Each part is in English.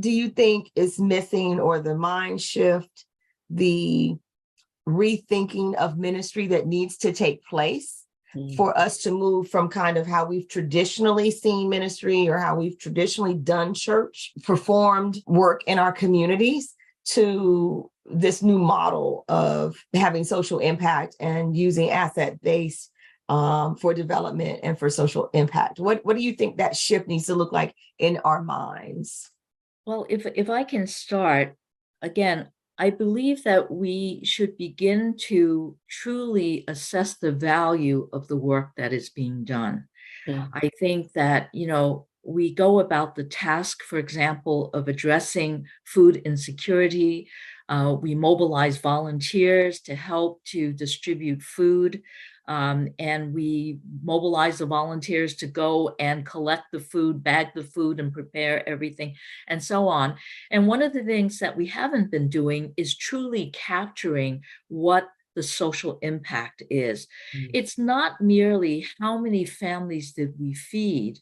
do you think is missing, or the mind shift, the rethinking of ministry that needs to take place for us to move from kind of how we've traditionally seen ministry, or how we've traditionally done church, performed work in our communities, to this new model of having social impact and using asset base for development and for social impact? What do you think that shift needs to look like in our minds? Well, if I can start, again, I believe that we should begin to truly assess the value of the work that is being done. I think that, we go about the task, for example, of addressing food insecurity. We mobilize volunteers to help to distribute food. And we mobilize the volunteers to go and collect the food, bag the food, and prepare everything, and so on. And one of the things that we haven't been doing is truly capturing what the social impact is. It's not merely how many families did we feed,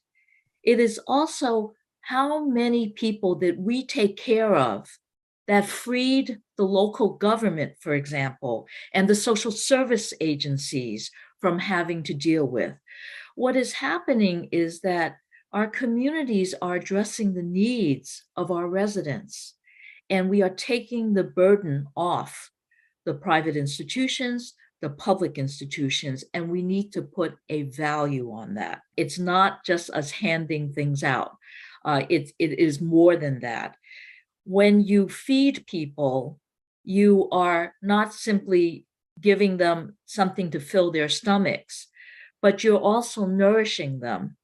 it is also how many people did we take care of that freed the local government, for example, and the social service agencies from having to deal with. What is happening is that our communities are addressing the needs of our residents, and we are taking the burden off the private institutions, the public institutions, and we need to put a value on that. It's not just us handing things out. It is more than that. When you feed people, you are not simply giving them something to fill their stomachs, but you're also nourishing them.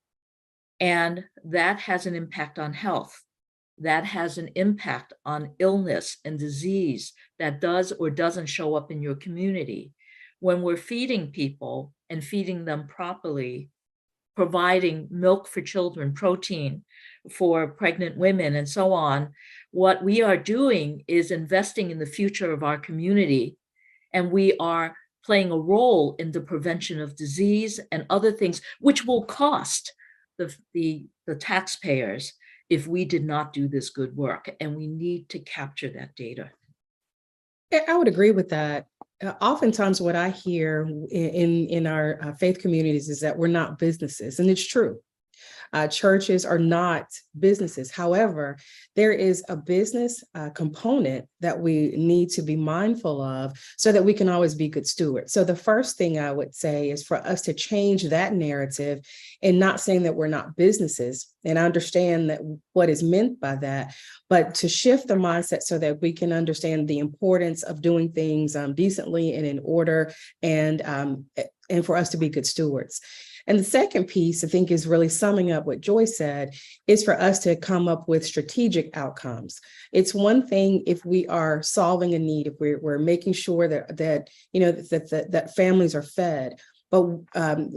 And that has an impact on health. That has an impact on illness and disease that does or doesn't show up in your community. When we're feeding people and feeding them properly, providing milk for children, protein for pregnant women, and so on, what we are doing is investing in the future of our community, and we are playing a role in the prevention of disease and other things, which will cost the taxpayers if we did not do this good work, and we need to capture that data. I would agree with that. Oftentimes what I hear in our faith communities is that we're not businesses, and it's true. Churches are not businesses. However, there is a business component that we need to be mindful of so that we can always be good stewards. So the first thing I would say is for us to change that narrative and not saying that we're not businesses. And I understand that what is meant by that, but to shift the mindset so that we can understand the importance of doing things decently and in order, and for us to be good stewards. And the second piece, I think, is really summing up what Joy said, is for us to come up with strategic outcomes. It's one thing if we are solving a need, if we're making sure that families are fed, but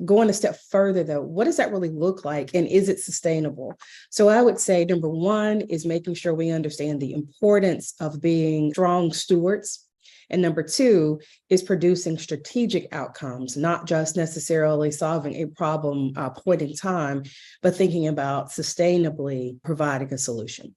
going a step further, though, what does that really look like, and is it sustainable? So I would say number one is making sure we understand the importance of being strong stewards. And number two is producing strategic outcomes, not just necessarily solving a problem point in time, but thinking about sustainably providing a solution.